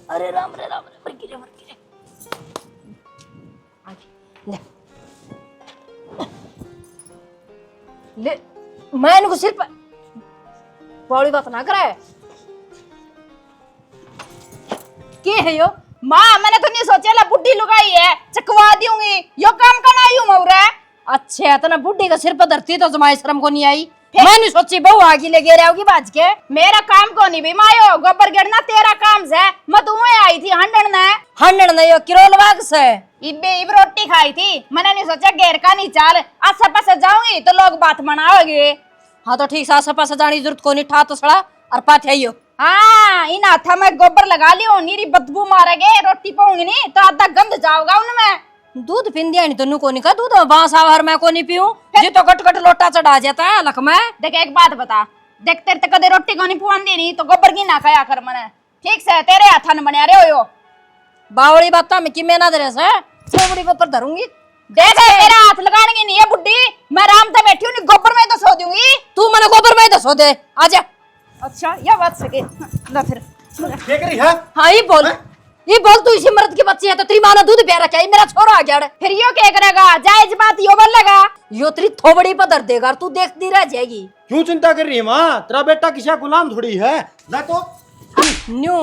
अरे राम रे राम रे, मर गिरे आगे ले मैं इनको सिर पर बड़ी बात ना करे। के है यो माँ, मैंने तो नहीं सोचा ला बुढ़ी लुगाई है चकवा दूंगी यो काम करना आई हूँ मौरा। अच्छा इतना बुढ़ी का सिर पर धरती तो तुम्हारी शर्म को नहीं आई। मैं नहीं सोची बहू आगे ले गिर आओगी बाज के। मेरा काम को नहीं भी मायो, गोबर गिरना तेरा काम से। मैं तो वहीं आई थी हंडन नहीं हो किरोल बाग से इब रोटी खाई थी। मैंने नहीं सोचा घेर का नहीं चाल आस पास जाऊंगी तो लोग बात मनाओगे। हाँ तो ठीक आस पास जाने की जरूरत को नहीं ठा तो सड़ा और पाथे आइयो। हाँ इन हाथा में गोबर लगा लियो, नीरी बदबू मारेगे, रोटी पाऊंगी नहीं तो आधा गंद जाओगा उनमें। दूध पीन दिया नहीं तो को नहीं का दूध बांस आवर मैं को नहीं पीऊं जी तो कट लोटा चढ़ा जाता है लख में। देख एक बात बता, देख तेरे तक कदे रोटी को नहीं पुआन दी नहीं तो गोबर की ना खाया कर मने। ठीक से तेरे हाथा न बनिया रे हो बावड़ी बात में कि मैं ना दे से छोबड़ी के ऊपर धरूंगी। देख तेरा हाथ लगाने की नहीं है बुड्ढी, मैं आराम से बैठी हूँ नहीं गोबर में तो सो दूंगी। तू मैंने गोबर में तो सो दे आजा। अच्छा यह बात सके ना फिर क्या करी है? हाँ ये बोल तू इसी मर्द की बच्ची है तो तेरी माँ ने दूध पिया रखा है मेरा छोरा आ गया फिर यो क्या करेगा, जायज बात यो बोल लगा यो तेरी थोबड़ी पर धर देगा तू देखती रह जाएगी। क्यों चिंता कर रही है माँ? तेरा बेटा किसी गुलाम थोड़ी है। ना तो न्यू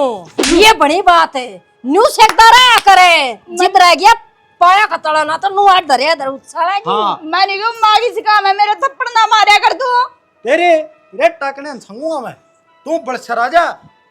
ये बड़ी बात है, न्यू सेकता रहा करे जिद रह गया पाया का तड़ा ना तो नु आठ धरे धर उछाला। हाँ। मैंने क्यों मागी सिखा मैं मेरे थप्पड़ ना मारा कर तू। तेरे टाकने संगूंगा मैं। तू बड़सा राजा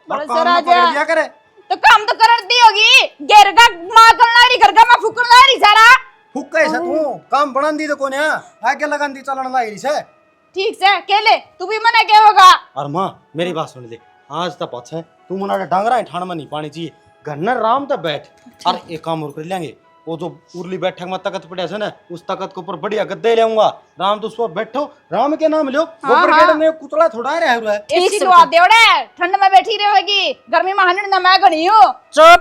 दिया करे तो काम तो कर दी होगी। घेर का माँ करना रही घर का मैं फुकरना रही सारा फुक्का ऐसा तू काम बना दी तो कोने आगे लगन दी चलन लाई से। ठीक से केले तू भी मने क्या होगा। और माँ मेरी बात सुन ले, आज तक पछ है तू मना डांगरा ठाण में नहीं पानी चाहिए घर न राम तक बैठ और एक काम और कर लेंगे। वो जो उर्ली बैठक में तकत पड़े से ना उस तकत के ऊपर बढ़िया गद्दे लेऊंगा। राम तो उस पर बैठो, राम के नाम लो। गोबर गेड़ में कुतला थोड़ा रह रहा है। एसी लगा देवड़े ठंड में बैठी रहेगी, गर्मी में हनन ना मैं गणी हूं। चुप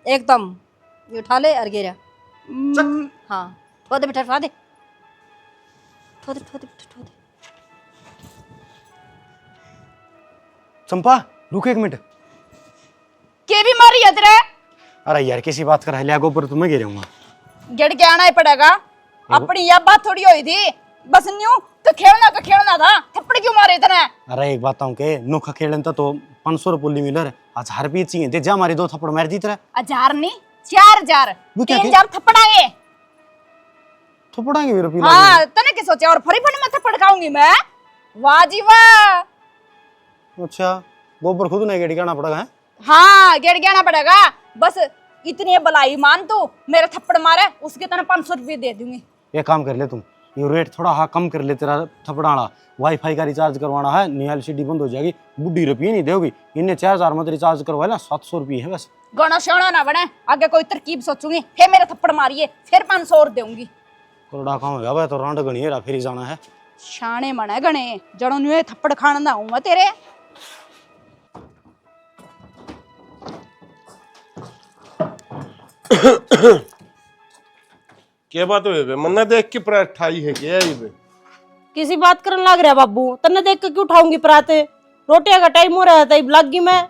एकदम ये उठा ले और गिरा। हाँ ठो दे बेटा ठो दे। चंपा रुक एक मिनट। के भी मारी है तेरे? अरे यार किसी बात कर लिया गोबर तुम्हें गिरूंगा। गेड़ के आना ही पड़ेगा। अपनी यह बात थोड़ी हुई थी बस न्यू तो खेलना था थप्पड़ क्यों मारे इतने। अरे एक बात के नोखा खेलन तो 500 रुपये मिलर 1000 रुपये चाहिए दे जा मारी 2 थप्पड़ मार दी तेरा। 1000 नहीं 4000 वो क्या 3000 थप्पड़ांगे थप्पड़ांगे रुपये। हाँ तने क्या सोचा और फरी फड़ी में थप्पड़ खाऊंगी मैं। वाह जी वाह। अच्छा गोबर खुद नहीं गेड़ गाना पड़ेगा है? हाँ गेड़ गया पड़ेगा बस इतनी बलाई मान तू मेरा थप्पड़ मारे उसके तना 500 रुपये दे दूंगी। ये काम कर ले तुम, ये रेट थोड़ा हाँ कम कर ले। तेरा थपड़ाना वाईफाई का रिचार्ज करवाना है, नहीं एलसीडी बंद हो जाएगी। बुढ़ी रुपये नहीं दोगी, इन्हें 4000 मत रिचार्ज करवाए ना 700 रुपये है बस। गणा शोना ना बने आगे कोई तरकीब सोचूंगी फिर मेरा थप्पड़ मारिए फिर 500 और दूंगी। कोरडा काम होगा भाई तो रांड गणी है फिर जाना है। शाने मने गणे जड़ों न्यू थप्पड़ खाना ना हूं मैं तेरे। क्या बात हुई मन्ना देख के पराठा ही है क्या ये? किसी बात करने लग रहा बाबू, तन्ने देख के क्यों उठाऊंगी पराते? रोटियां का टाइम हो रहा था लग गई मैं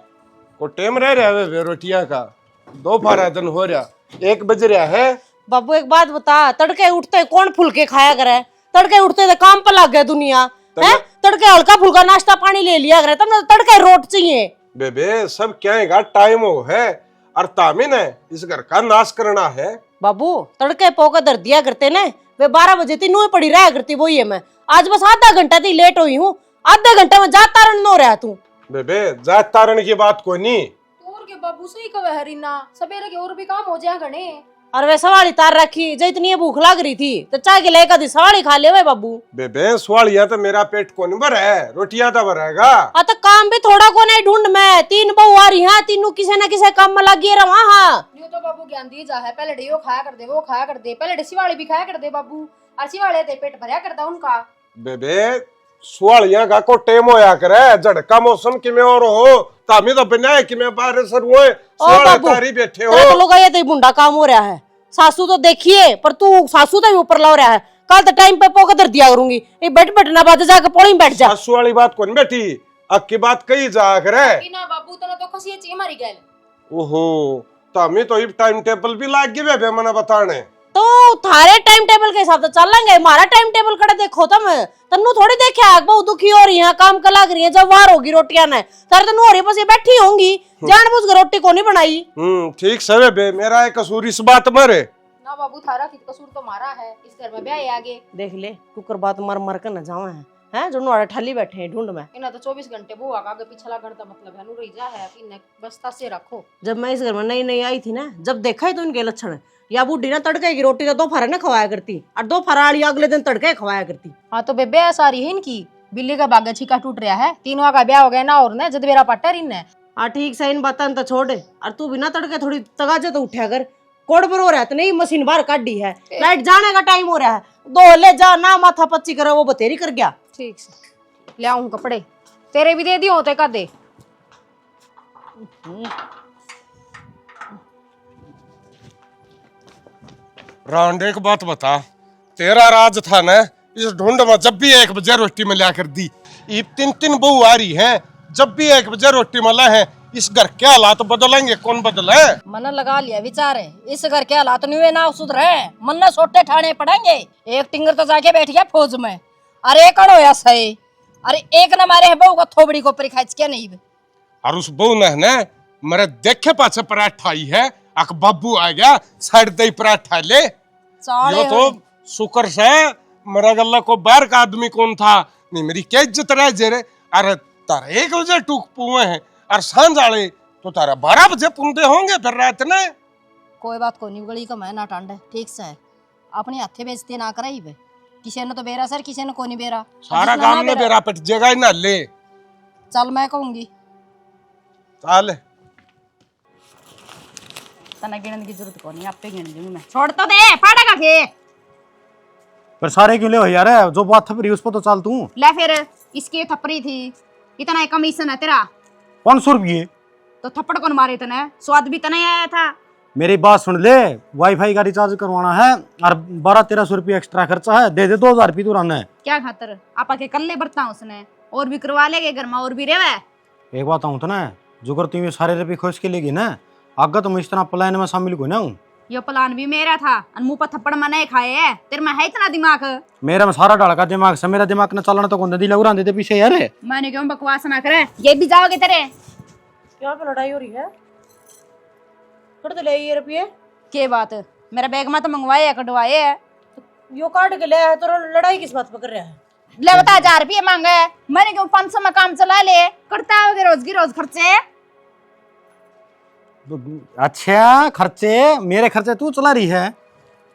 को टाइम रह रहा है रोटियां का 2 हो रहा 1 बज रहा है। बाबू एक बात बता, तड़के उठते कौन फुलके खाया करे? तड़के उठते तो काम पर लग गए दुनिया है। तड़के हल्का फुल्का नाश्ता पानी ले लिया करे, तुमने तड़के रोट चाहिए। बेबे सब क्या टाइम हो है और तामिन है इस घर का नाश करना है। बाबू तड़के पोका दर दिया करते ने वे 12 बजे थी नू पड़ी रहा करती वो ये मैं आज बस आधा घंटा थी लेट हुई हूँ। आधा घंटा में जा तारण नो रहा तू। बेबे जात तारण की बात कोई नहीं। और के बाबू सही कवे हरीना सवेरे के और भी काम हो जाए घने। और वे सवाली तार रखी जो इतनी भूख लग रही थी तो चाय के लेकर सवाली खा ले वे बाबू। बेबे सवालिया तो मेरा पेट कौन भर है, रोटियां तो भरेगा। तो काम भी थोड़ा को नहीं ढूंढ में 3 बहू आ रही है, तीनों किसी न किसी काम में लगी रहा। हाँ यूं तो बाबू ज्ञान दी जा है पहले डेयो खाया कर दे वो खाया कर दे पहले डेसी वाले भी खाया कर दे बाबू अर्सी वाले ते पेट भरया करता उनका। बेबे सवालिया का को टेम होया करे झड़का मौसम कि में और हो तामी तो बिना कि में बारिश हुए सवाल तारी बैठे हो। तो लोग ये तो बुंडा काम हो रहा है। सासू तो देखिए पर तू सासू तो ऊपर ला रहा है। कल तो टाइम पे पोका दर दिया करूंगी ये बैठ बैठना बात जाके पौड़ी में बैठ जा। सासू वाली बात कौन बैठी अब की बात कही जा करे ना बाबू तना तो खसी चाहिए हमारी गैल ओहो तामी तो इब टाइम टेबल भी लाग गए बेबे मने बताने। तो थारे टाइम टेबल के हिसाब से चलेंगे, हमारा टाइम टेबल कड़े देखो तुम। तन्नू थोड़ी देखे आग बहुत दुखी हो रही है, काम कर लग रही है, जब वार होगी रोटियां ने तारे तन्नू हो रही बस ये बैठी होंगी, जानबूझ के रोटी को नहीं बनाई। ठीक से बेबे, मेरा एक कसूर इस बात में रे ना बाबू, थारा की कसूर तो मारा है, इस घर में ब्याह है आगे। देख ले कुकर बात मर मर कर न जावे हैं जो नोड़ा ठल्ली बैठे हैं ढूंढ में। इना तो 24 घंटे बुआ का आगे पिछला घर का मतलब है नु रही जा है कि बस्ता से रखो। जब मैं इस घर में नई नई आई थी ना, जब देखा ही तो इनके लक्षण, या बूढ़ी ना तड़के की रोटी तो दोपहर न खवाया करती और दोपहर वाली अगले दिन तड़के खवाया करती। हाँ तो बेबे सारी है इनकी, बिल्ली का बागा छिका टूट रहा है, तीनों का ब्याह हो गया ना और ना जद मेरा पट्टर इन है। ठीक से इन बातन तो छोड़, और तू बिना तड़के थोड़ी तगाजे तो उठा कर, कोड पर हो रहा है तो नहीं मशीन बाहर काटी है, लाइट जाने का टाइम हो रहा है, दो ले जा ना माथा पच्ची करे वो बतेरी कर गया। ठीक से ले आऊं कपड़े, तेरे भी दे दियो होते का दे। रांड एक बात बता, तेरा राज था ना इस ढूंढ में, जब भी 1 बजे रोटी में लिया कर दी, ये 3 बहू आ रही है, जब भी 1 बजे रोटी में ला है, इस घर के हालात बदलेंगे, कौन बदले? मन लगा लिया विचार है, इस घर के हालात नहीं ना सुधरे, मन न सोटे ठाणे पड़ेंगे। एक टिंगर तो जाके बैठ गया फौज में, अरे कड़ो या सही, अरे एक न मारे है बहू को थोबड़ी को परिखाच क्या नहीं। और उस बहू ने मेरे देखे पाछे पराठा आई है, अक बाबू आ गया साइड दे पराठा ले। यो तो शुक्र से मेरा गल्ला को बाहर का आदमी कौन था, नहीं मेरी क्या इज्जत रह जे रे। अरे तारा 1 बजे टूक पुए हैं और सांझ आले तो तारा 12 बजे पुंदे होंगे फिर रात ने। कोई बात को नहीं, गली का मैं ना टांडे, ठीक से है, अपने हाथे बेचते ना कराई बे, किसी ने तो बेरा सर, किसी ने को नहीं बेरा, सारा काम ने बेरा पिट जगह ना ले। चल मैं कहूंगी चल तना गिनने की जरूरत को नहीं, आपे गिन दूंगी मैं, छोड़ तो दे फाड़ेगा के। पर सारे क्यों ले हो यार, जो बात थपरी उस पर तो चल तू। ले फिर इसकी थप्पड़ी थी, इतना कमीशन है तेरा 500 रुपये, तो थप्पड़ कौन मारे तने, स्वाद भी तना आया था। मेरी बात सुन ले, वाईफाई का रिचार्ज करवाना है और 1200-1300 रुपये एक्स्ट्रा खर्चा है, दे दे 2000 रुपये तू रहना है। क्या खातर आपा के कल्ले बरता उसने, और भी करवा लेगे घर में, और भी रेवे। एक बात आऊँ तो ना, जो कर तुम्हें सारे रुपये खोज के लेगी ना, आगे तो मैं इस तरह प्लान में शामिल को ना हूँ। ये प्लान भी मेरा था, मुंह पर थप्पड़ में नहीं खाए है, तेरे में है इतना दिमाग। मेरा में सारा डाल का दिमाग से, मेरा दिमाग न चलना तो कौन नदी लग रहा देते पीछे यार। मैंने क्यों बकवास ना करे, ये भी जाओगे तेरे। क्या पे लड़ाई हो रही है, कर तो ले ये रुपये के बात, मेरा बैग में तो मंगवाए है, कटवाए है, यो काट के ले आया तो लड़ाई किस बात पर कर रहा है। ले बता 1000 रुपये मांगे, मैंने क्यों 500 में काम चला ले, करता होगे रोज की रोज खर्चे। अच्छा खर्चे, मेरे खर्चे तू चला रही है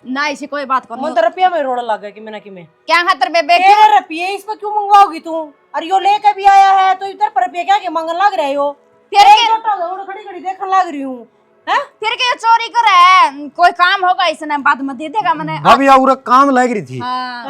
ना, इसी कोई बात करो। मन तो रुपया में रोड़ा लग गया कि मैंने कि मैं क्या खातर बेबे तेरे रुपये इस पर क्यों मंगवाओगी तू, अरे यो लेके भी आया है तो इधर पर रुपये क्या के मांगन लग रहे हो। फिर खड़ी खड़ी देखने लग रही हूँ, फिर क्या चोरी कर है, कोई काम होगा इसने बाद में दे देगा मैंने। भाभी और काम लग रही थी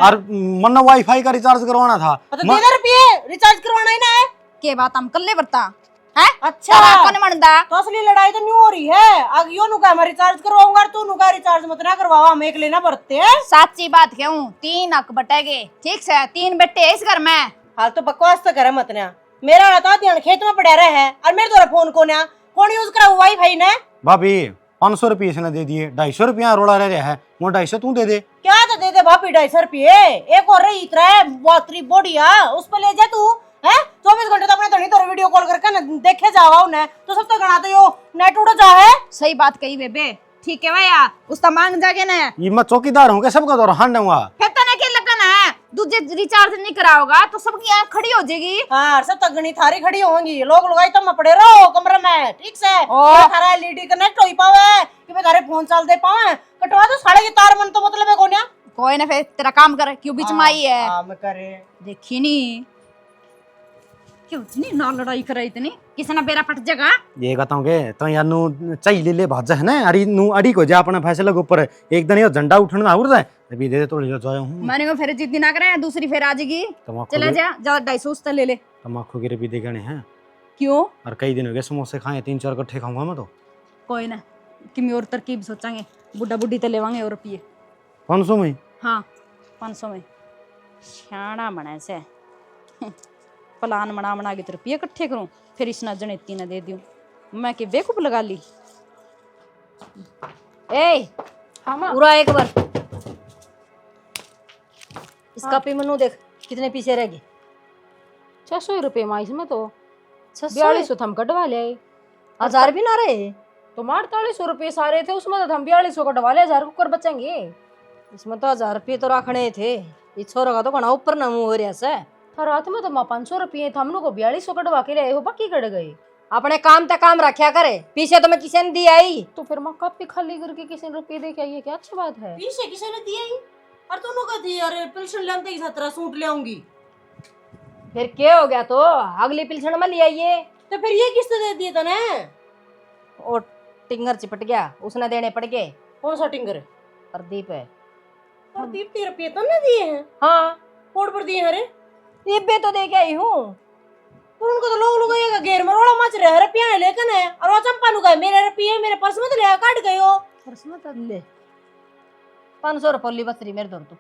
और मन वाईफाई का रिचार्ज करवाना था, तो दे दे रुपये, रिचार्ज करवाना ही ना है। के बात हम कल्ले बरता है, अच्छा कौन मनदा तो असली लड़ाई तो नहीं हो रही है, अब यो नुका मैं रिचार्ज करवाऊंगा, तू नुका रिचार्ज मत ना करवाओ, हम एक लेना पड़ते हैं। सच्ची बात क्यों, 3 हक बटेगे, ठीक से 3 बेटे इस घर में। हाल तो बकवास तो करे मत ना, मेरा रहता ध्यान खेत में पड़ा रहा है और मेरे द्वारा फोन कौन यूज करा वाईफाई ने। भाभी 500 रुपये इसने दे दिए, 250 रुपया रोड़ा रह रहा है, वो 250 तू दे दे। क्या तो दे दे भाभी 250 रुपये, एक और रही इतना है बहुत बढ़िया, उस पर ले जा तू है, 24 घंटे तो अपने धनी तो वीडियो कॉल करके न देखे जावा उन्हें, तो सब तो गणा तो यो नेट उड़ जा है। सही बात कही बेबे, ठीक है भैया, उसका मांग जाके ना, ये मैं चौकीदार हूँ क्या, सबका दौरा हान दूंगा। फिर तो ना के लगन है, दूसरे रिचार्ज नहीं कराओगा तो सबकी आंख खड़ी हो जाएगी। हाँ सब तो गणी थारी खड़ी होंगी, लोग लगाई तो मैं पड़े रहो कमरे में, ठीक से थारा एलईडी कनेक्ट हो पावे कि मैं थारे फोन चल दे पावे, कटवा दो साढ़े के तार, मन तो मतलब है कोन्या। कोई ना, फिर तेरा काम कर, क्यों बीच में आई है। मैं करे देखी नहीं क्यों इतनी ना लड़ाई करे, इतनी किसी ने बेरा पट जगह। ये बताऊंगे तो यार नु चाहिए ले भाज है ना, अरे नु अड़ी को जा अपने फैसले के ऊपर, एक दिन ये झंडा उठना हो रहा है, अभी दे दे तो ले जाया हूं। मैंने को फिर जिद्दी ना करे, दूसरी फिर आ जाएगी, चला जा 250 ले ले। तम्बाकू के भी देगने हैं क्यों, और कई दिन हो गए समोसे खाए, 3-4 इकट्ठे खाऊंगा मैं तो। कोई ना, कि और तरकीब सोचांगे, बुड्ढा बुड्ढी तो लेवांगे और रुपये। 500 में? हाँ 500 में शाना बना से प्लान बना के रुपये इकट्ठे करूं, फिर इस जनेती न दे दूं, मैं कि बेवकूफ लगा ली। ए हाँ माँ पूरा एक बार इस कॉपी में नू देख कितने पीछे रह गए। 600 रुपये माँ इसमें तो 600 4200 हम कटवा ले। 1000 भी ना रहे। तो 4800 रुपये सारे थे उसमें तो हम 4200 कटवा ले, 1000 कुकर बचेंगे। इसमें तो 1000 रुपये तो रखने थे। ये छोरा का तो घना ऊपर ना मुंह हो रहा से। और रात में तो माँ 500 रुपये थे, हम लोग को 4200 कटवा के ले हो, बाकी कट गए। अपने काम तक काम रखा करे, पीछे तो मैं किसी ने दी आई। तो फिर माँ कॉपी खाली करके किसी ने रुपये दे के आई है, क्या अच्छी बात है। पीछे किसी ने दिया ही और तूने कहा थी अरे पेंशन लेते ही 17 सूट ले आऊंगी। फिर क्या हो गया तो अगली पिलसण में ले आइए। तो फिर ये किसने दे दिए तने? और टिंगर चिपट गया, उसने देने पड़ गए। कौन सा टिंगर? प्रदीप है। प्रदीप 13 रुपये तने दिए हैं? हाँ कोड पर दिए हैं रे। ये भी तो दे के आई हूँ। तो उनको तो लोग ये घेर मरोड़ा मच रहे हैं, रुपया है लेकिन है और वो चंपा नु गए मेरे रुपये मेरे पर्स में तो ले काट गए हो। पर्स में तो ले 500 रुपये बसरी मेरे दौर तो।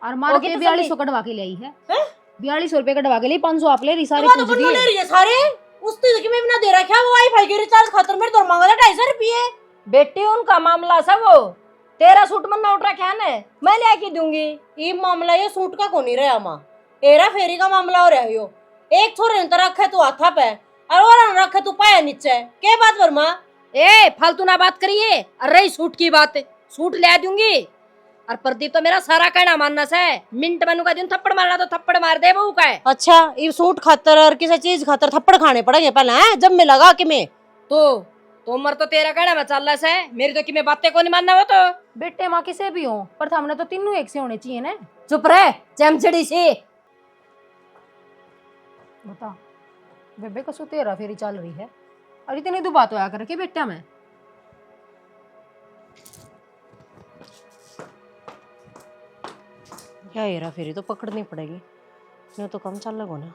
और मार ओके, के तो 4200 कटवा के ले आई है। हैं? 4200 रुपये कटवा के लिए 500 आप ले रही, सारे तो पूछ बन्नू ले दिए। रही है सारे। उसने कि मैं बिना दे रखा वो वाईफाई के रिचार्ज खातर मेरे तो मांगा था 250 रुपये। बेटी उनका मामला सब वो तेरा सूट मन उठ रखा है, मैं ले के दूंगी। ये मामला ये सूट का को नहीं रहा माँ, एरा फेरी का मामला हो रहा है यो। एक छोरे ने तो रखे तू हाथा पे और रखे तू पाया नीचे, क्या बात वर्मा? ए फालतू ना बात करिए। अरे सूट की बात, सूट ले दूंगी। और प्रदीप तो मेरा सारा कहना मानना से, मिनट मनु का दिन थप्पड़ मारना तो थप्पड़ मार दे बहू का है। अच्छा ये सूट खातर और किसी चीज खातर थप्पड़ खाने पड़ेंगे पहले हैं जब मैं लगा कि मैं तो उम्र तो तेरा कहना मैं चल रहा से, मेरी तो कि मैं बातें को नहीं मानना हो तो। बेटे माँ किसे भी हो पर हमने तो तीनों एक से होने चाहिए ना। चुप रहे चमचड़ी सी। बता बेबे का सो 13 फेरी चल रही है और इतनी दो बात होया कर के बेटा मैं। क्या हेरा फेरी तो पकड़नी पड़ेगी, नहीं तो कम चल लगो ना।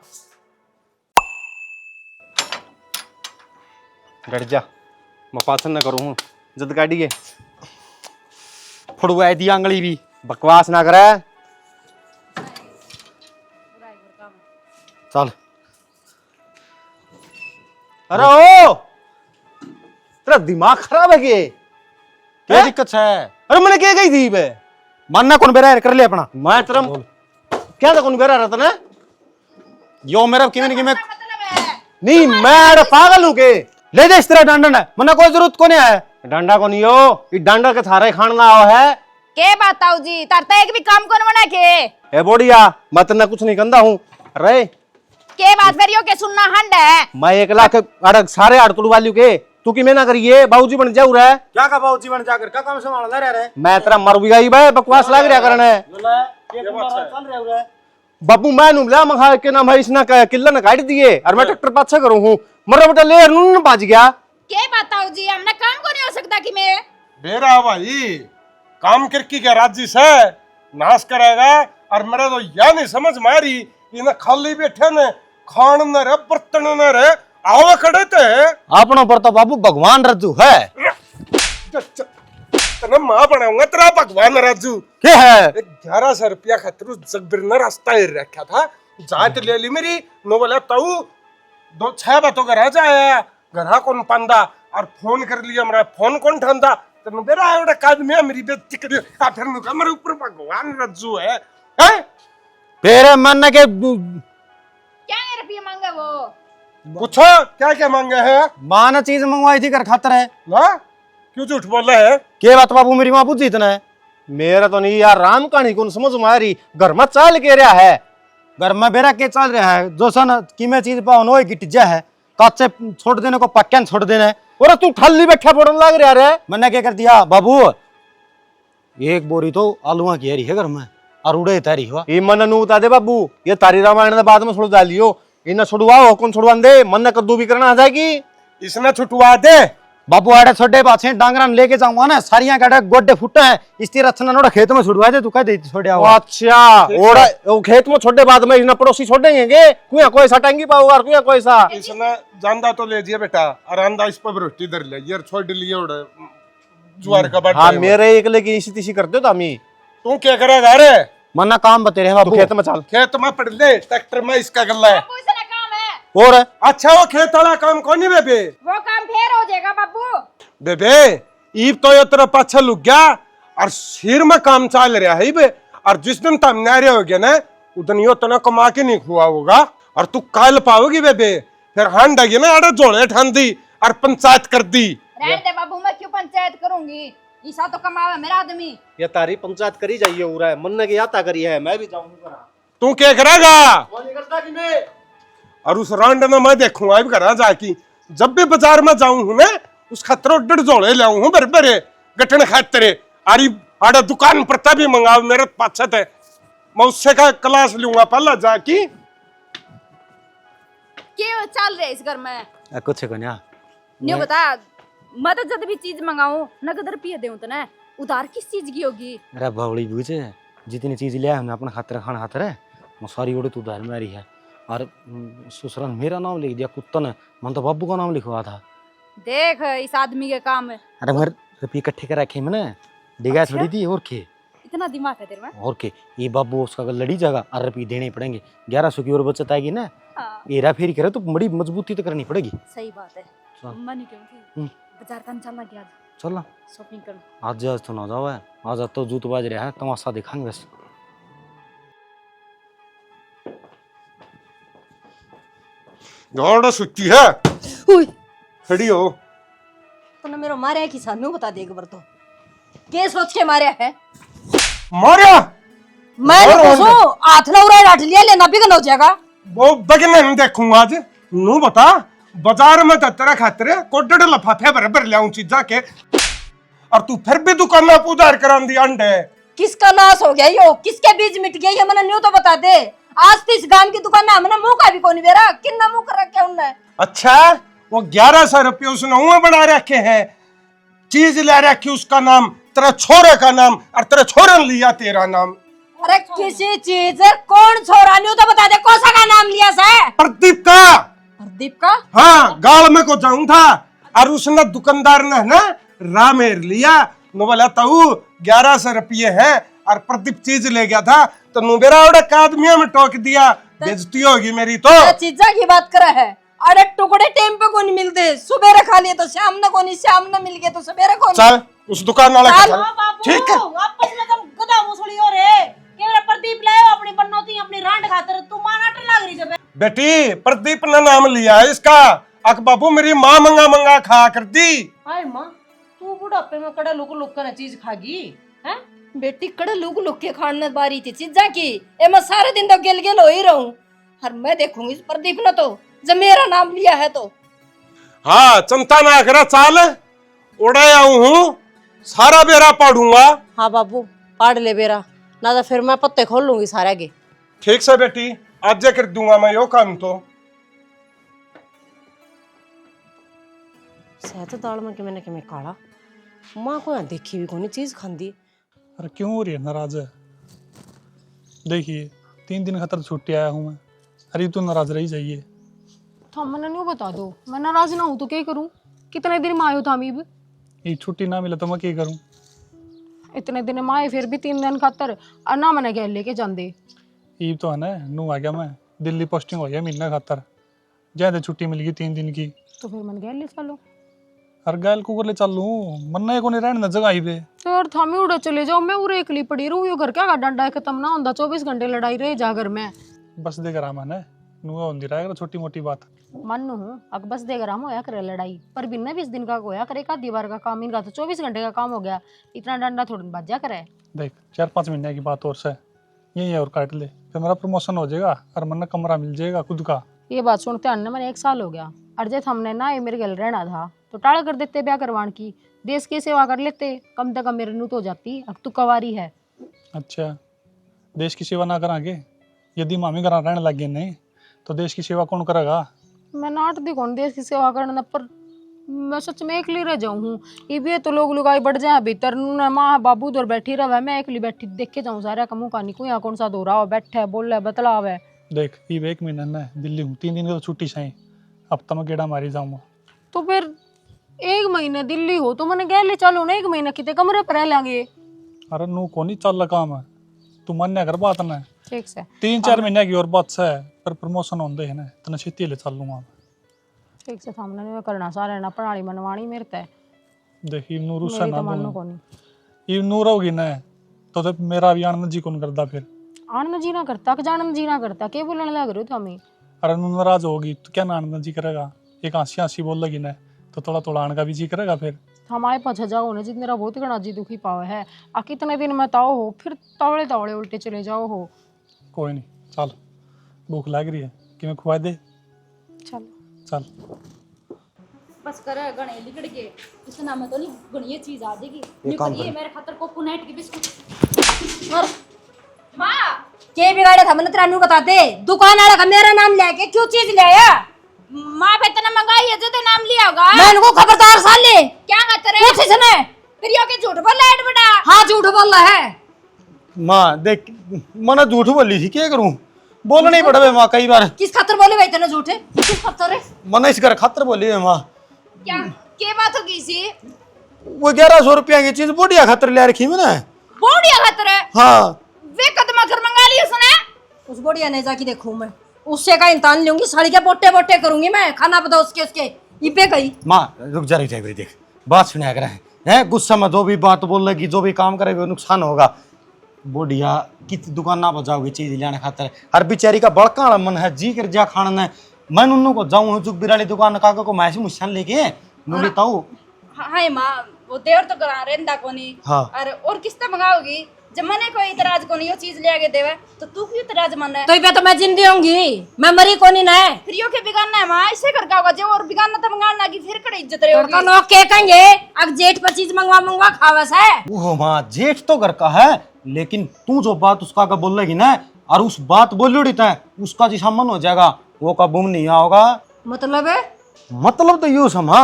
डर जा, मैं पाचन न करूँ जद गाड़ी है फड़ुआ दी आंगली भी बकवास ना करे। चल अरे ओ तेरा दिमाग खराब है क्या दिक्कत है? अरे मैंने क्या गई थी बे मानना कौन बेरा कर ले अपना। मैं तेरा क्या था कौन बेरा रहा था ना यो मेरा किमें कि मैं नहीं मैं अरे पागल हूं के ले जा इस तरह डांडा है मना कोई जरूरत को नहीं है डांडा को नहीं हो ये डांडा के थारे खाना आओ है के बताओ जी तरता एक भी काम कौन बना के ए बोडिया मैं तेना कुछ नहीं कंदा हूं। अरे के बात करियो के सुनना हंड है। मैं 1 लाख अड़क सारे अड़तुड़ वाली के तू कि मैं ना करिए बाबूजी बन जाऊ रहा है क्या का बाबूजी बन जाकर का काम संभाल रहा रे मैं तेरा मर भी गई बे बकवास लग रहा करने बाबू मैं नुमला मंगा के नाम है इसना किल्ला न काट दिए और मैं ट्रैक्टर पाछा करूं हूं मरा बेटा ले नून बाज गया। के बताओ जी हमने काम को नहीं हो सकता कि मैं बेरा भाई काम करके क्या राज्य से नाश करेगा और मेरा तो यह नहीं समझ मारी इन्हें खाली बैठे ने खान न रे बर्तन न रे आवा खड़े थे अपनों पर तो बाबू भगवान रज्जू है तेरा माँ बनाऊंगा तेरा भगवान राजू क्या है 1100 रुपया खातिर जगबीर ने रास्ता ही रखा था जात ले ली मेरी नो बोला ताऊ 2-6 बातों घर आ जाया घर कौन पांदा और फोन कर लिया मेरा फोन कौन ठंडा तो मेरा एवढा काज में मेरी बेइज्जती कर दिया फिर नुका मेरे ऊपर भगवान रज्जू है हैं तेरे मन के क्या रुपये मांगे वो पूछो क्या क्या मांगे हैं मां ने चीज मंगवाई थी कर खातर है ना क्यों झूठ बोल रहे हैं के बात बाबू मेरी मां बुद्धि इतना है मेरा तो नहीं यार राम कहानी कौन समझ मारी घर में चाल के रहा है घर में बेरा के चल रहा है जो सन की मैं चीज पाओ नो गिट जा है कच्चे छोड़ देने को पक्का छोड़ देना है और तू ठल्ली बैठा पड़न लग रहा रे मैंने क्या कर दिया बाबू एक बोरी तो आलूआ की है घर में और उड़े तारी हुआ ये मन नु बता दे बाबू ये तारी रामायण ने बाद में छोड़ डालियो इन्हें छुड़वाओ कौन छुड़वा दे मन कद्दू भी करना आ जाएगी इसने छुटवा दे बाबू आड़े छोटे पाछे डांगरा लेके जाऊंगा ना सारियां काटे गोड्डे फुटे हैं इसती रचना नोड़ा खेत में छुड़वा दे तू कह दे छोड़िया अच्छा ओड़ा वो खेत में छोटे बाद में इन्हें पड़ोसी छोड़ेंगे कुया कोई सा टांगी पाऊंगा कुया कोई सा इसने जानदा तो ले दिया बेटा और आंदा इस पर रोटी इधर ले यार छोड़ लिए उड़े जुआर का बाट हाँ मेरे एक लेकिन इसी तीसी करते हो तामी तू क्या करेगा रे मन्ना काम बते रहे बाबू खेत में चल खेत में पड़ ले ट्रैक्टर में इसका गल्ला है पूछना काम है और अच्छा वो खेत वाला काम कौन नहीं बेबे वो काम फिर हो जाएगा बाबू बेबे ईब तो ये तेरा पाछा लुक गया और सिर में काम चल रहा है बे। और जिस दिन तुम नारे हो गया ना उदन यो तना कमा के नहीं खुआ होगा और तू काल पाओगी बेबे। फिर हांड लगी ना अड़ा जोड़े ठांदी और पंचायत कर दी। रहने दे बाबू, मैं क्यों पंचायत करूंगी? ईसा तो कमावे मेरा आदमी। ये तारी पंचायत करी जाइए हो रहा है, मन ने की आता करी है, मैं भी जाऊंगा। तू क्या करेगा? वो नहीं करता कि मैं और उस रांड में मैं देखूंगा भी करा जाकी। जब भी बाजार में जाऊं हूं ना उस खतरो डर जोड़े लाऊं हूं बरे बरे गठन खातरे। आरी आड़ा दुकान पर तभी मंगाओ मेरे पाछे थे, मैं उससे का क्लास लूंगा पहला जाकी। क्यों चल रहे इस घर में? कुछ कन्या न्यू बता, मैं तो जब भी चीज मंगाऊं नगद रुपये दूं तो ना, उधार किस चीज की होगी? अरे बावड़ी बूझे, जितनी चीज लिया हमने अपना खातिर खाना खातिर है, वो सारी उड़े तू उधार में आ रही है। और ससुराल मेरा नाम लिख दिया कुत्ता ने, मन तो बाबू का नाम लिखवा था। देख इस आदमी के काम है। अरे मगर रुपये इकट्ठे कर रखे मैंने, डिगा थोड़ी थी और के। इतना दिमाग है तेरे में? और के ये बाबू उसका अगर लड़ी जाएगा और रुपये देने पड़ेंगे। 1100 की और बचत आएगी ना, हेरा फेरी करे तो बड़ी मजबूती तो करनी पड़ेगी। सही बात है। चल। मैं नहीं कहूँ बाजार का चलना क्या चल ना, शॉपिंग कर। आज तो ना जाओ है, आज तो जूत बाज रहा है, तमाशा दिखाएंगे बस। जोड़ा सुची है उई खड़ी हो। तूने मेरो मारे है कि सानू बता दे एक बार तो, के सोच के मारे है? मारिया मैं और पूछूं हाथ ना उड़ा डाट लिया, लेना भी हो जाएगा। वो बगने नहीं देखूंगा आज। नू बता बाजार में तो तेरा खातिर कोडड़ लफाफे बराबर लाऊं चीजा के, और तू फिर भी दुकान में उधार करान दी अंडे। किसका नाश हो गया यो, किसके बीज मिट गया ये मैंने न्यू तो बता दे। आज तो इस गांव की दुकान ना हमने मुंह का भी कोनी बेरा, किन्ना मुंह कर रखे उनने। अच्छा वो 1100 रुपये उसने उहाँ बना रखे हैं, चीज ले रखी उसका नाम, तेरा छोरे का नाम, और तेरे छोरे ने लिया तेरा नाम। अरे किसी चीज कौन छोरा न्यू तो बता दे, कौन सा का नाम लिया सा? प्रदीप का। प्रदीप का? हाँ गाल में को जाऊं था और उसने दुकानदार ने ना रामेर लिया, नो बोला ताऊ 1100 रुपये है और प्रदीप चीज ले गया था, तो नुबेरा उड़ा आदमियों में टोक दिया, बेइज्जती होगी मेरी तो। चीजा की बात करे है, अरे टुकड़े टाइम पे कौन मिलते, सुबह खा लिए तो शाम ने कोनी, शाम ने मिल गए तो सवेरे कोनी। चल उस दुकान वाले के चल। ठीक है आपस में तुम गधा मुसड़ी हो रे। केवरा प्रदीप ले आओ अपनी बनौती अपनी रांड खातर, तू मानाट लग रही जब। बेटी प्रदीप ने नाम लिया है इसका, अक बाबू मेरी माँ मंगा मंगा खा कर दी। हाय माँ, तू बुढ़ापे में कड़ा लुक लुक कर चीज खागी हैं? बेटी कड़े लुक लुक के खाने बारी थी चीजा की, ए मैं सारे दिन तो गेल गेल हो ही रहूं, और मैं देखूंगी इस प्रदीप ने तो जब मेरा नाम लिया है तो। हाँ चिंता ना करा, चाल उड़े आऊ हूँ, सारा बेरा पढ़ूंगा। हाँ बाबू पाड़ ले बेरा, ना तो फिर मैं पत्ते खोल लूंगी सारे के। ठीक से बेटी आज कर दूंगा मैं यो काम तो। सहत दाल में कि मैंने काला माँ को यहाँ देखी भी कोनी चीज खांदी। अरे क्यों हो रही है नाराज है? देखिए 3 दिन खतर छुट्टी आया हूँ मैं, अरे तू नाराज रही जाइए। तो मैंने नहीं बता दो, मैं नाराज ना हूँ तो क्या करूँ? कितने दिन में आयो था अमीब? ये छुट्टी ना मिला तो मैं क्या करूँ? इतने दिन में आए फिर भी 3 दिन खातर, और ना मैंने गैल लेके जाते। ईब तो है ना, नू आ गया मैं, दिल्ली पोस्टिंग हो गया महीना खातर, ज्यादा छुट्टी मिल गई 3 दिन की। तो फिर मैंने गैल ले चलो। हर गायल को कर ले चल लूँ, मन्ना को नहीं रहने जगह ही पे। तो यार थामी उड़े चले जाओ, मैं उरे एकली पड़ी रहूँ, यो घर क्या डंडा खत्म ना होता, 24 घंटे लड़ाई रहे जा घर में। बस देख रहा मैंने, नू होती रहेगा छोटी मोटी बात। मानू हूँ अक बस देगा राम होया करे लड़ाई, पर बिना 20 दिन का होया करे, का दीवार का काम, इनका तो 24 घंटे का काम हो गया, इतना डंडा थोड़ा बाजा करे। देख 4-5 महीने की बात और से यही है, और काट ले फिर मेरा प्रमोशन हो जाएगा और मन्ना कमरा मिल जाएगा खुद का। ये बात सुनते आने मैंने 1 साल हो गया, अर्जित हमने ना ये मेरे घर रहना था तो टाड़ा कर देते ब्याह करवान की, देश की सेवा कर लेते, कम से कम मेरे नू तो जाती, अब तू कवारी है। अच्छा देश की सेवा ना करांगे, यदि मामी घर रहने लग गए नहीं तो देश की सेवा कौन करेगा? मैं नाट दी कौन देश की सेवा करना, पर मैं सच में एकली रह जाऊँ हूँ, ये भी तो लोग लुगाई बढ़ जाए भीतर, माँ बाबू उधर बैठी रहा, मैं एकली बैठी देखे जाऊँ सारा का मुँह का नहीं, यहाँ कौन सा दो रहा बैठे बोल बतलाव है। देख ये 1 महीना ना दिल्ली हूँ, 3 दिन की तो छुट्टी सही, अब तो मैं गेड़ा मारी जाऊंगा। तो फिर 1 महीने दिल्ली हो तो मैंने गैले चलो ना, 1 महीना कितने कमरे पर रह लेंगे। अरे नू को नहीं चल काम है, तू मान्य कर बात ना, ठीक से 3-4 महीने की और बात से पर प्रमोशन होंदे है ना, तो छेती ले चल लूंगा। ठीक से सामने में करना सारे ना प्रणाली मनवानी मेरे तय। देखी नू रुस्सा मेरी ना तो मानो बोल को नहीं। ये नू रहोगी ना तो मेरा भी आनंद जी कौन करता फिर। आनंद जी ना करता कि जानंद जी ना करता, के बोलने लग रहे हो तुम ही? अरे नू नाराज होगी तो क्या ना आनंद जी करेगा, एक हंसी हंसी बोल लगी ना तो थोड़ा थोड़ा आने का भी जी करेगा फिर। हमारे पास जाओ ना जी, मेरा बहुत गणा जी दुखी पावे है। आ कितने दिन में ताओ हो, फिर तवड़े तवड़े उल्टे चले जाओ हो। कोई नहीं, चल भूख लग रही है कि मैं खुआ दे। चलो चल बस कर गणे लिकड़ के इतना में तो नहीं गणिये चीज आ जाएगी। ये काम ये कर। मेरे खातर को पुनेट की बिस्कुट और माँ के बिगाड़े था, मैंने तेरा नू बता दे। दुकान वाला का मेरा नाम लेके क्यों चीज ले आया? माँ पे इतना महंगाई है जो ते नाम लिया होगा। मैं इनको खबरदार साले क्या खातर है? पूछ इसने। फिर यो के झूठ बोल ऐड बड़ा। हाँ झूठ बोल रहा है। माँ देख, मना झूठ बोली थी, क्या करूं? बोलना ही पड़ा बे माँ कई बार। किस खातर बोले भाई तेने झूठे? किस खातर है? मना इस घर खातर बोली है माँ। क्या के बात होगी सी? वो 1100 रुपया की चीज बढ़िया खातर ले रखी मैंने। बोड़िया खातर है। हाँ वे कदम कर मंगा लियो सुने। उस बोड़िया ने जाके देखूं मैं, उससे का इंसान लूंगी, साड़ी के बोटे बोटे करूंगी मैं, खाना बताओ उसके इपे गई। माँ रुक जा रही है, देख बात सुना कर है गुस्सा में जो भी बात बोल लगी, जो भी काम करेगी नुकसान होगा। बढ़िया कित दुकान ना बजाओगी चीज लेने खातर। हर बेचारी का बड़का वाला मन है, जी कर जा खाना ने। मैं उन्हों को जाऊं चुक बिराली दुकान काका को मैसे मुश्किल लेके नु लेता हूं। हाय माँ वो देर तो करा रेंदा कोनी। हाँ। अरे और किस्ता मंगाओगी? जब मैंने कोई इतराज कोनी यो चीज ले आके देवे तो तू क्यों इतराज मन है? तो इपे तो मैं जिंदी होंगी, मैं मरी कोनी ना। फिर यो के बिगाड़ना है माँ, ऐसे कर का होगा जो और बिगाड़ना तो मंगाना की फिर कड़ी इज्जत रहोगी। तो लोग के कहेंगे अब जेठ पर चीज मंगवा खावस है। ओह माँ जेठ तो घर का है, लेकिन तू जो बात उसका का बोल लगी ना और उस बात बोल उड़ी था उसका जिस मन हो जाएगा वो काबू में नहीं आओगा। मतलब है मतलब तो यूं समा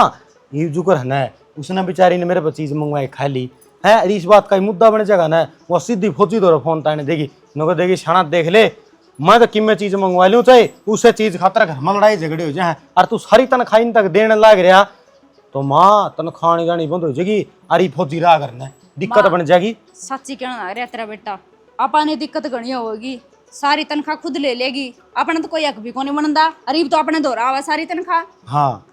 ये जुकर है ना, उसने बेचारी ने मेरे पर चीज मंगवाई खा ली है। इस बात का ही मुद्दा बन जाएगा ना, वो सीधी फौजी दो फोन ताने देगी नको देगी छाना देख ले। मैं तो किम चीज मंगवा लूं चाहे उससे चीज खातर घर में लड़ाई झगड़े हो जाए और तू सारी तनखाई तक देने लग रहा तो माँ तनखानी गानी बंद हो जाएगी। अरे फौजी रहा करना दिक्कत बन जाएगी। सच्ची कहना रे तेरा बेटा, अपने दिक्कत घनी होगी, सारी तनख्वाह खुद ले लेगी, अपने तो कोई हक भी कोनी बनदा। अरीब तो अपने दोहरा हुआ सारी तनख्वाह। हाँ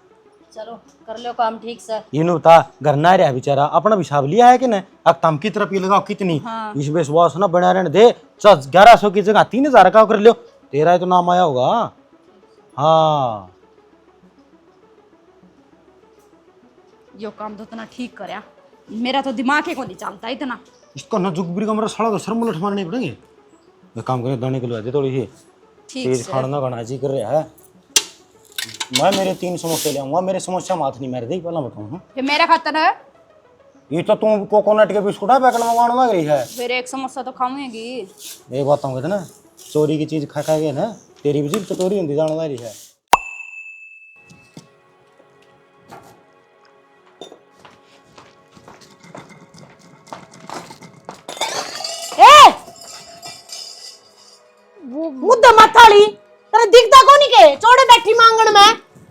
चलो कर लो काम ठीक से। इन्हों बता घर ना रहा बेचारा, अपना भी हिसाब लिया है कि नहीं? अब तम की तरफ ही लगाओ कितनी इस विश्वास ना बना रहने दे। 1100 की जगह 3000 का कर लो, तेरा ही तो नाम आया होगा। हाँ यो काम तो इतना ठीक करया, मेरा तो दिमाग ही को नहीं चलता इतना। इसको ना जुगबरी का मेरा साला तो सर मुलट मारने पड़ेंगे। मैं काम करे दाने के लिए थोड़ी सी ठीक चीज खाना खाना जी कर रहा है। मैं मेरे 3 समोसे ले आऊंगा, मेरे समोसा में हाथ नहीं मार दी पहला बताऊं। फिर मेरा खातर है, ये तो तुम कोकोनट के बिस्कुट है पैकेट मंगवाने लग रही है। फिर एक समोसा तो खाऊंगी। एक बात कहते ना, चोरी की चीज खा खा के ना तेरी भी जीभ चटोरी होती जाने लग रही है। मुद्दा माथाली तेरे दिखता को नहीं के चोड़े बैठी मांगण में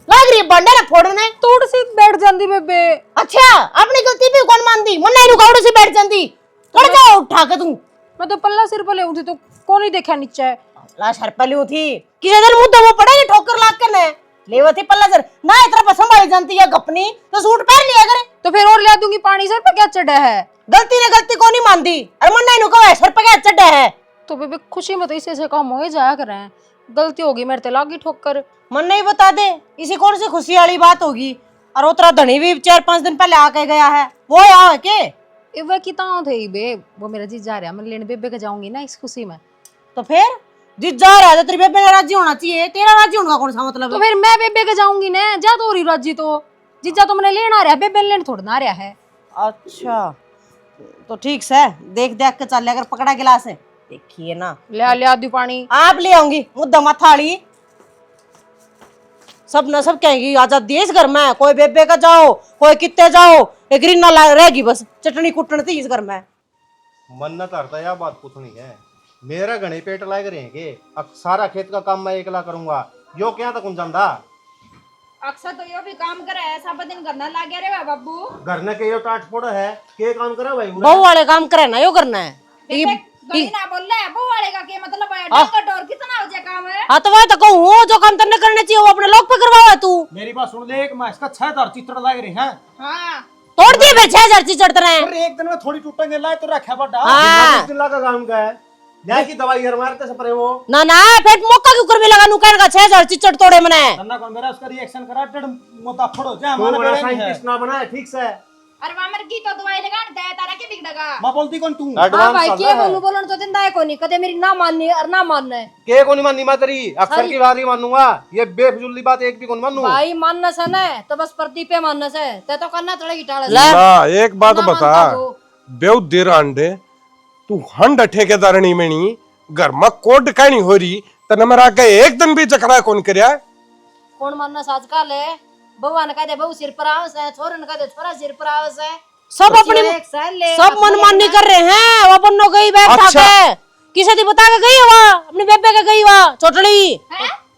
लग रही है बंडे ना फोड़ने। तोड़ सी बैठ जाती बेबे। अच्छा अपनी गलती भी कौन मानती? मुन्ना ही रुकावड़े से बैठ जाती। कर जाओ उठा के तू। मैं तो पल्ला सिर पर ले उठी तो कौन ही देखा नीचे। ला सर पली उठी किसी दिन मुद्दा वो पड़े ठोकर लाग के ने लेवा थी पल्ला सर ना इतना पर संभाली जानती है गपनी तो सूट पहन लिया करे। तो फिर और ले दूंगी पानी, सर पे क्या चढ़ा है? गलती ने गलती को नहीं मानती। अरे मुन्ना ही नुका सर पे क्या चढ़ा है? तो बेबे खुशी में तो इसे काम हो ही जाया करे, गलती होगी मेरे ते लागी ठोकर। मन नहीं बता दे इसी कौन सी खुशी वाली बात होगी। और उतरा धनी भी 4-5 दिन पहले आके गया है, वो यहाँ है के? वह कितना थे बे, वो मेरा जी जा रहा है, मैं लेने बेबे के जाऊंगी ना इस खुशी में। तो फिर जिस जा रहा है तो तेरी बेबे का राजी होना चाहिए, तेरा राजी होने का कौन सा मतलब तो है? फिर मैं बेबे के जाऊंगी ना, जा तो रही राजी तो जीजा तो मैंने लेना आ रहा है, बेबे लेने थोड़ा ना आ रहा है। अच्छा तो ठीक से देख देख के चल अगर पकड़ा गिलास है देखिए ना। ले आदि पानी आप ले आऊंगी मुद्दा मथाली सब न सब कहेंगी आजा देश घर में, कोई बेबे का जाओ कोई कितने जाओ, एक रीना रहेगी बस चटनी कुटन थी इस घर में। मन्नत हरता या बात पूछनी है, मेरा घने पेट लाग रहे हैं के अब सारा खेत का काम मैं एकला करूंगा, यो क्या तक जानदा। अक्सर तो यो भी काम करे है, सब दिन करना लाग गया रे बाबू। घर ने के यो टाट फोड़ है के काम करा भाई बहू वाले काम करे ना यो करना है। गली ना बोल रहा है बहू वाले का के मतलब है, डंगर डोर कितना हो जाए काम है। हाँ तो वह तो कहूँ जो काम तन्ने करने चाहिए वो अपने लोग पे करवावा तू। मेरी बात सुन ले, एक मैं इसका 6 चित्र लग रही है। हाँ तोड़ दिए फिर 6000 चिचड़ रहे अरे एक दिन में थोड़ी टूटेंगे, लाए तो रखा बड़ा। हाँ। 20 दिन लगा काम का है, यहाँ की दवाई हर मारते स्प्रे वो। ना ना फिर मौका के ऊपर भी लगा नु कहने का 6000 चिचड़ तोड़े मने। अन्ना कौन मेरा उसका रिएक्शन करा, डेढ़ मोटा फोड़ो जा, तो हमारा बड़ा बेड़ा नहीं है। साइंटिस्ट ना बना है, ठीक से। अरे मामर की तो दवाई लगा दे तारा के बिगड़ेगा। मां बोलती कौन तू? हाँ एडवांस भाई चल के रहा है। बोलू बोलन तो जिंदा है कोनी, कदे मेरी ना माननी और ना मानना है के कौन माननी मातरी, अक्सर की बारी मानूंगा, ये बेफजूली बात एक भी कौन मानू। भाई मानना से ना तो बस प्रदीप पे मानना से, ते तो करना चढ़ेगी टाले ले। ना एक बात ना बता, मानता तो। बेउ देर अंडे तू हंड ठेकेदारनी मेनी घर में कोड कहनी हो रही तने मरा के एक दिन भी जकरा कौन करया। कौन मानना साज का ले, बउआ ने कह दे बहू सिर पर आवस है, छोरे ने कह दे छोरा सिर पर आवस है, सब अपनी एक साल ले सब मनमानी कर रहे हैं। वो अपन नो गई बैठ अच्छा। के किसे दी बता के गई वहां अपनी बेबे के गई वहां चोटड़ी।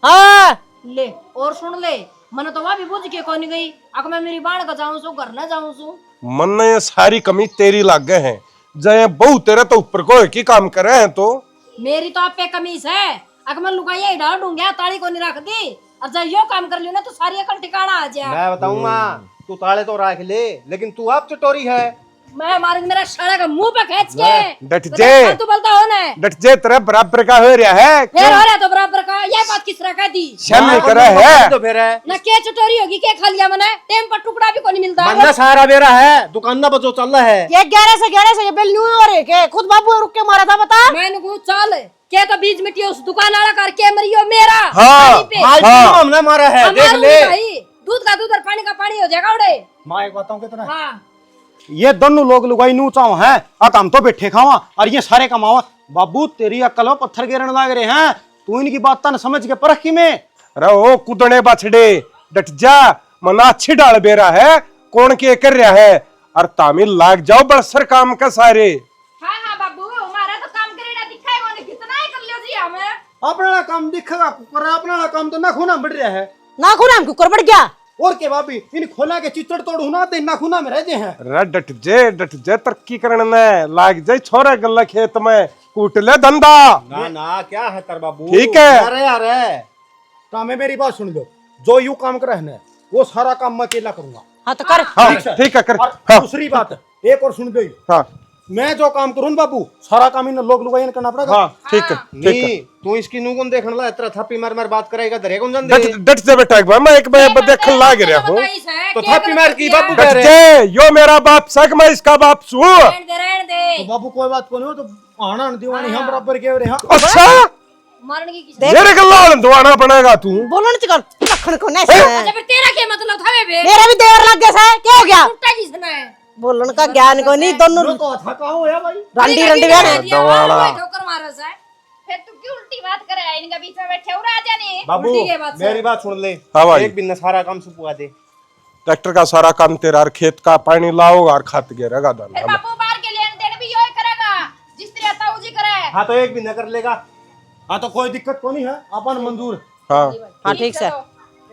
हां ले और सुन ले, मने तो वहां भी बुझ के कोनी गई, अक मैं मेरी बाण का जाऊं सु घर ना जाऊं सु। मन ने ये सारी कमी तेरी लागे है, जय बहु तेरे तो ऊपर को की काम करे हैं तो मेरी तो आप पे कमीज है, अक मैं लुगाई ही डाल दूंगा, ताली को नहीं रख दी, और जब यो काम कर लियो ना तो सारी अकल ठिकाना आ जाए। मैं बताऊंगा, तू ताले तो रख ले, लेकिन तू आप चटोरी है। मैं मारूंगी मेरा साला का मुंह पे खींच के। डट बता, जे। तू बोलता हो ना, डट जे तेरे बराबर का हो रहा है, फिर हो रहा तो बराबर का, ये बात किस तरह का दी शामिल करे है। तो फिर है ना, के चटोरी होगी, के खा लिया मैंने, टेम पर टुकड़ा भी को नहीं मिलता। बंदा सारा बेरा है, दुकान ना बचो चल रहा है। ये 11 से ये बिल न्यू हो रहे के खुद बाबू रुक के मारा था बता। मैंने को चल के तो बीज मिट्टी उस दुकान वाला करके मरियो मेरा हाँ, पानी पे। आज हाँ। क्यों हमने मारा है, देख हमारा ले। भाई दूध का दूध और पानी का पानी हो जाएगा उड़े। मां एक बताऊं कितना हाँ ये दोनों लोग लुगाई नू चाव हैं, अब हम तो बैठे खावा और ये सारे कमावा। बाबू तेरी अक्ल में पत्थर गिरने लग रहे हैं, तू इनकी बात न समझ के परख की में। अरे ओ कुदने बछड़े डट जा, मना अच्छी डाल बेरा है, कौन के कर रहा है, और तामिल लाग जाओ बड़सर काम का सारे। हाँ हाँ बाबू, हमारा तो काम करेगा दिखाएगा नहीं, कितना ही कर लियो जी हमें। अपना काम दिखेगा पर अपना काम तो ना खूना बढ़ रहा है। ना खुना हमको कर बढ़ गया। और के बाबी इन खोला के चिचड़ तोड़ हुना ते ना खूना में रह जे हैं। अरे डट जे तरक्की करने में लाग जाए छोरे गल्ला खेत में कूट ले धंधा। ना ना क्या है तर बाबू, ठीक है। अरे अरे कामे मेरी बात सुन लो, जो यू काम कर है वो सारा काम मैं अकेला करूंगा। हाँ तो कर। हाँ ठीक है कर। और हाँ दूसरी बात एक और सुन गई, हाँ मैं जो काम करूं बाबू सारा काम इन लोग लुगाई करना पड़ेगा। हाँ ठीक है ठीक है। नहीं तू इसकी नू कौन देखने ला, तेरा थप्पी मार मार बात करेगा, धरे कौन जन डट दे। डट से बेटा एक बार मैं एक बार देखने लाग रहा हूँ। तो थप्पी मार की बाबू कह डट रहे। जे यो मेरा बाप सग मैं इसका बाप सू। रहने दे तो बाबू कोई बात को नहीं हो तो आना दीवानी हम बराबर के रहे हैं। अच्छा मारने की किसी मेरे गल्ला दवाना बनेगा तू। बोलो ना चिकन लखन को नहीं अच्छा फिर तेरा क्या मतलब था बे? मेरा भी देवर लग गया सा क्या हो गया। टूटा किसने है? बोलन का ज्ञान को नहीं दोनों तो था कहाँ हो या भाई? रंडी रंडी बहन दवाड़ा। ठोकर मारा सा फिर तू क्यों उल्टी बात करे है, इनका बीच में बैठे हो राजा ने। बाबू उल्टी के बात से। मेरी बात सुन ले, हाँ भाई। एक दिन सारा काम सुपुआ दे। ट्रैक्टर का सारा काम तेरा और खेत का पानी लाओ और खात गिरेगा फिर दाना। बाबू बाहर के लेन देन भी यो ही करेगा, जिस तरह ताऊ जी करे। हाँ तो एक दिन कर लेगा। हाँ तो कोई दिक्कत को नहीं है, अपन मंजूर। हाँ हाँ ठीक से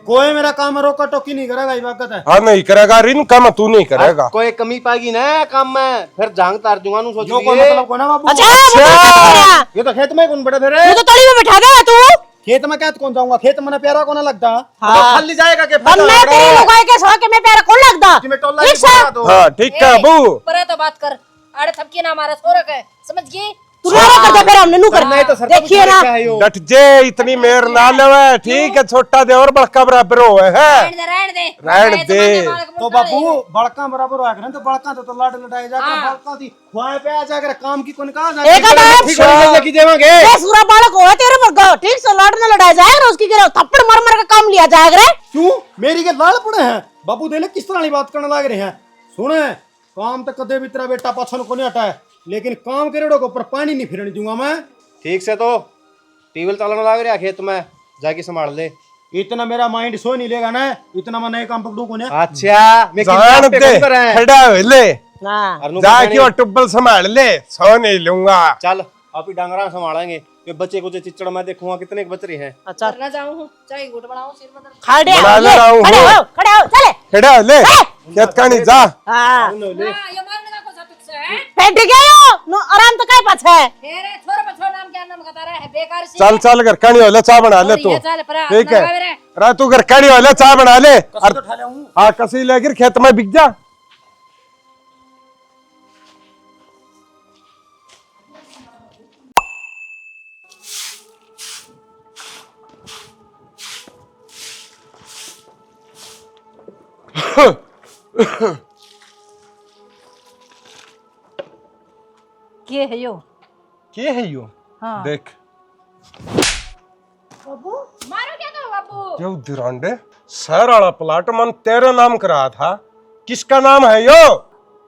कोई मेरा काम रोका टोकी नहीं करेगा, ये बात है। हाँ नहीं करेगा रिन काम तू नहीं करेगा। कोई कमी पाएगी ना काम में, फिर जांग तार दूंगा नू सोच जो कोई लिए। मतलब को ना बाबू। अच्छा वो तो क्या कर रहा? ये तो खेत में कौन बड़ा फिर वो तो तली में बैठा गया तू। खेत में क्या कौन जाऊंगा, खेत में प्यारा को ना लगता। तो खाली जाएगा के अब मैं तेरी लुगाई के सवा के मैं प्यारा कौन लगदा। में टोला ठीक से हाँ ठीक है अबू। पर तो बात कर, आड़े थपकी ना मारा सोरक है, समझ गई? तू ना कर दे फिर हमने नू कर। नहीं तो सर देखिए ना डट जे इतनी मेर ना लेवे, ठीक है छोटा दे और बड़का बराबर होए है। रहने दे। तो बाबू बड़का बराबर हुआ करे तो बड़का तो लाड लड़ाई जाकर बड़का थी खुआए पे आ जाकर काम की कौन कहा एक आधा ठीक है की देवांगे। ये सूरा बालक हो तेरे मर्गा ठीक से लड़ने लड़ाया जाएगा उसकी गिरा थप्पड़ मार मार का काम लिया जाएगा रे। क्यों मेरी के लाल पड़े हैं बाबू, देले किस तरह की बात करने लग रहे हैं। सुने काम तो कदे भी तेरा बेटा पछन को नहीं हटा है, लेकिन काम करेड़ो के ऊपर पानी नहीं फिरने दूंगा मैं। ठीक से तो टीवल चलाने लग रहा खेत में, जाके संभाल ले। इतना मेरा माइंड सो नहीं लेगा ना, इतना मैं नए काम पकड़ू को नहीं। अच्छा मैं जान दे खड़ा हो ले, हां जाके वो टुब्बल संभाल ले, सो नहीं लूंगा। चल आप ही डांगरा संभालेंगे, ये बच्चे को जो चिचड़ में देखूंगा कितने बच रहे हैं। अच्छा करना जाऊं चाहे गुट बनाऊं सिर में दर्द। खड़े बना हो ले रहा हूँ। खड़े हो चले खड़ा हो ले, खेत का नहीं जा। हां हां ये मारने का को सातुक से है। बैठ गयो नो आराम तो काय पाछे तेरे छोरे बच्चों नाम क्या नाम बता रहा है बेकार से। चल चल घर कणी हो ले, चाय बना ले तू। ये चल परा ठीक है अरे तू घर कणी हो ले, चाय बना ले। हाँ कसी लेकर खेत में बिक जा। के है यो? के है यो? हाँ। देख मारो क्या करो बाबू? यो दिरांडे शहर वाला प्लाट मन तेरे नाम करा था, किसका नाम है यो?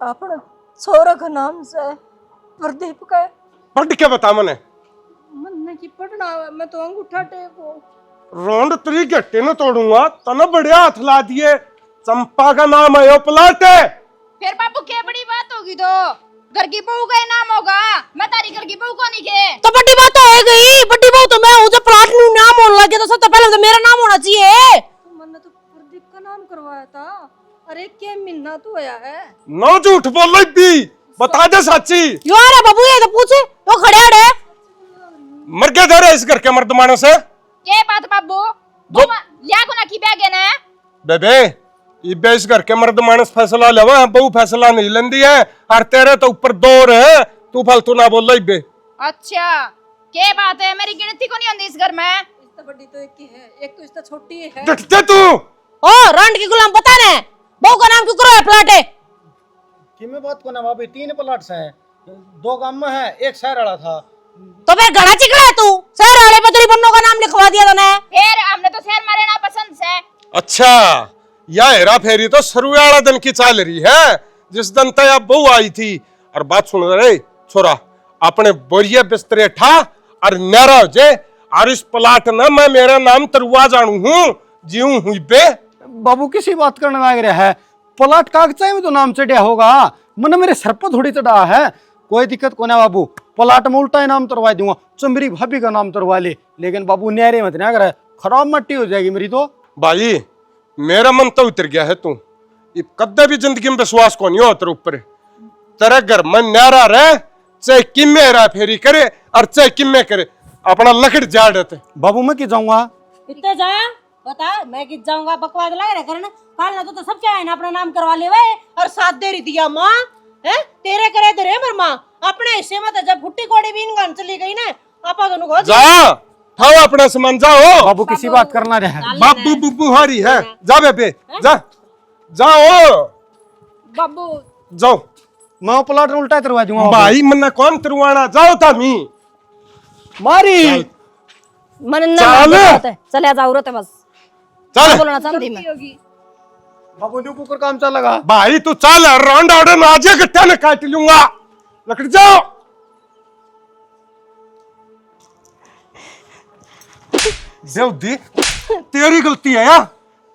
अपना छोरा का नाम से प्रदीप का है। पढ़ के बता मने। मन की पढ़ना है, मैं तो अंगूठा टेको। रोंड तेरी गट्टे न तोड़ूंगा, तना बढ़िया हाथ ला दिए। चंपा का नाम है यो प्लाट है। फिर बाबू क्या बड़ी बात होगी तो घर की बहू का ही नाम होगा, मैं तारी घर की बहू को नहीं के। तो बड़ी बात तो हो गई, बड़ी बहू तो मैं हूँ। जब प्लाट नु नाम होने लगे तो सबसे पहले तो मेरा नाम होना चाहिए। तो मैंने तो प्रदीप का नाम करवाया था। अरे क्या महीना तो आया है। ना झूठ बोल रही थी, बता दे सच्ची। यो अरे बाबू ये तो पूछे, तो खड़े अड़े मर गया दे रहे इस घर के मर्द मानस से। क्या बात बाबू? लिया को ना की बैग है ना बेबे इबे इस घर के मर्द मानस फैसला लेवा, बहु फैसला नहीं लेंदी है। और तेरे तो ऊपर दौर है, तू फालतू ना बोल रही बे। अच्छा क्या बात है? मेरी गिनती को नहीं आती इस घर में। इससे बड़ी तो एक ही है, एक तो इससे छोटी है। डट जा तू। ओ रांड की गुलाम बता ने बहू का नाम क्यों करो है प्लाट है? कि मैं बात को ना बाबू 3 प्लाट से हैं, 2 गांव में है, एक शहर वाला था। तो फिर घड़ा चिकड़ा है तू, शहर वाले पे तेरी बन्नों का नाम लिखवा दिया तूने। फिर हमने तो शहर मारे ना पसंद से। अच्छा यह हेरा फेरी तो सरुयाड़ा दिन की चल रही है, जिस दिन तय बहू आई थी। और बात सुन रे छोरा, अपने बोरिया बिस्तरे ठा और न्यारा हो जाए। और इस प्लाट न मैं मेरा नाम तरुआ जानू हूँ, जीऊ हुई बे। बाबू किसी बात करने लग रहा है, प्लाट कागजाई में तो नाम चढ़िया होगा, मन मेरे सर पर थोड़ी चढ़ा है। कोई दिक्कत को ना बाबू, प्लाट में उल्टा ही नाम तरवा दूंगा, चुमरी भाभी का नाम तरवा ले। लेकिन बाबू न्यारे मत ना करे, खराब मट्टी हो जाएगी मेरी तो। भाई मेरा मन तो उतर गया है, तू कदे भी जिंदगी में विश्वास को नहीं हो तेरे ऊपर। तेरे घर में न्यारा रहे, चाहे किमे हेरा फेरी करे और चाहे किमे करे, अपना लकड़ जाड़ते। बाबू मैं कि जाऊंगा इतने जा बता, मैं कित जाऊंगा? बकवास लग रहा करना। काल ना तो सब क्या है ना अपना नाम करवा ले वे। और साथ दे रही दिया माँ है तेरे करे दे रे मर माँ अपने हिस्से में। तो जब भुट्टी कोड़ी भी इन चली गई ना आपा दोनों को जा थाओ अपना सामान जाओ। बाबू किसी बात करना रहा। बाबू बुब्बू हारी है, जा बेबे जा जाओ बाबू जाओ। मैं प्लाट में उल्टा तरवा दूंगा भाई मन्ना कौन तरवाना, जाओ तामी मारी। मन चल। ना चले जाओ रे बस। चल बोलना चाहती मैं। बाबू न्यू कुकर काम चल लगा। भाई तू चल, राउंड ऑर्डर में आज गट्टा ने काट लूंगा, लकड़ जाओ। देवदी तेरी गलती है यार,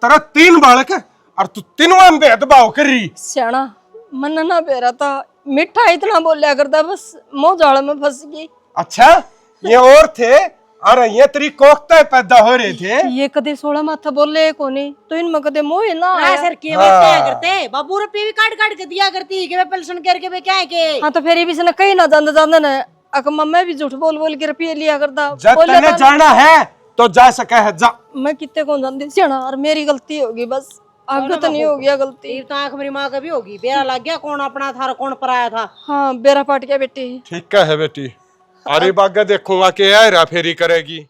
तेरा 3 बालक और तू 3वां में भेदभाव कर रही। सियाना मन ना बेरा था, मिठा इतना बोलिया करता, बस मुंह जाल में फंस गई। अच्छा ये और थे और ये तेरी कोख्ता पैदा हो रहे थे। ये कदे 16 माथा बोले कोनी तो इनमें कदे मोह ना आया। सर के वे क्या करते बाबू रे पीवी काट काट के दिया करती के वे पेंशन करके वे क्या है के। हाँ तो फिर भी से कहीं ना जान जान ना अकम्मा मैं भी झूठ बोल बोल के रुपये लिया करता। जब बोले तने था जाना है तो जा सका है, जा। मैं कितने कौन जानती सियाना, और मेरी गलती होगी बस, आगे तो नहीं हो गया गलती। तो आंख मेरी माँ का भी होगी, बेरा लग गया कौन अपना था कौन पराया था। हाँ बेरा पाट गया बेटी। ठीक है बेटी, अरे बागा देखूंगा कि हेरा फेरी करेगी।